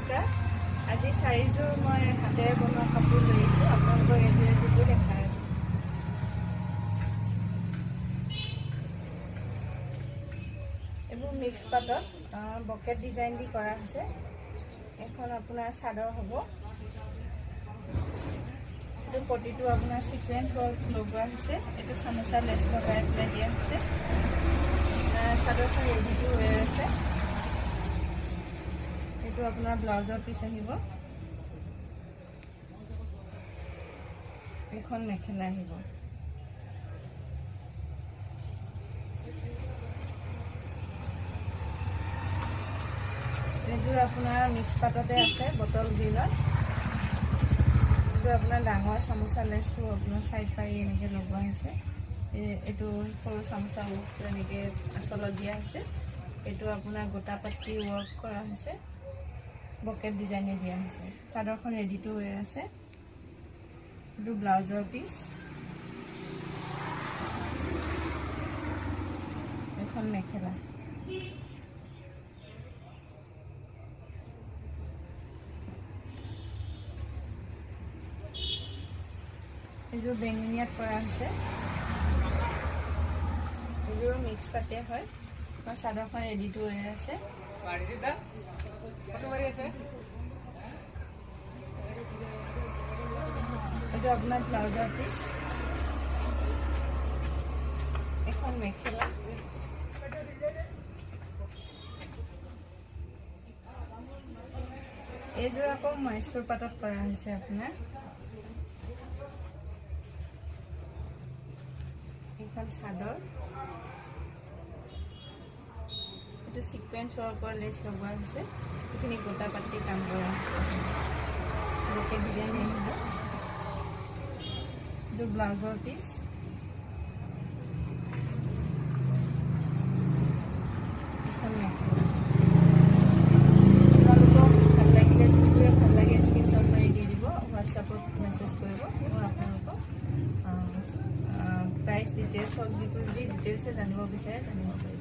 নমস্কাৰ। আজি 4যোৰ মই হাতেৰে বনোৱা কাপোৰ লৈ আহিছোঁ। আপোনালোকক এযোৰ এযোৰটো দেখাই আছোঁ। এইবোৰ মিক্স পাটত বকেট ডিজাইন দি কৰা হৈছে। এখন আপোনাৰ চাদৰ হ'ব। এইটো পটিটো আপোনাৰ সিকুৱেন্স ৱৰ্ক লগোৱা হৈছে। এইটো চামোচা লেছ লগাই পেলাই দিয়া হৈছে। চাদৰখন ৰেডি টু ৱেৰ আছে। এইটো আপোনাৰ ব্লাউজৰ পিচ আহিব। এখন মেখেলা আহিব। এইযোৰ আপোনাৰ মিক্স পাটতে আছে, বটল গ্ৰীণত। এইটো আপোনাৰ ডাঙৰ চামোচা লেছটো আপোনাৰ চাইড পাৰি এনেকৈ লগোৱা হৈছে। এইটো সৰু চামোচা এনেকৈ আঁচলত দিয়া হৈছে। এইটো আপোনাৰ গোটা পাতি ৱৰ্ক কৰা হৈছে, বকেট ডিজাইনে দিয়া হৈছে। চাদৰখন ৰেডি টু ৱেৰ আছে। এইটো ব্লাউজৰ পিচ। এখন মেখেলা। এইযোৰ বেঙুনীয়াত কৰা হৈছে। এইযোৰ মিক্স পাতে হয়। চাদৰখন ৰেডি টু ৱেৰ আছে। এইটো আপোনাৰ ব্লাউজৰ পিচ। এখন মেখেলা। এইযোৰ আকৌ মহীশূৰ পাটত কৰা হৈছে আপোনাৰ। এখন চাদৰ। এইটো সিকুৱেন্স ৱৰ্কৰ লেছ লগোৱা হৈছে। এইখিনি গোটা পাতি কাম কৰা হৈছে। বকেট ডিজাইন আহিব। এইটো ব্লাউজৰ পিচ। এখন মেখেলা। আপোনালোকক ভাল লাগিলে, যিটোৱে ভাল লাগে স্ক্ৰীনশ্বট মাৰি দি দিব, হোৱাটছআপত মেছেজ কৰিব। মই আপোনালোকক প্ৰাইচ ডিটেইলছ হওক, যি ডিটেইলছে জানিব বিচাৰে জানিব পাৰিব।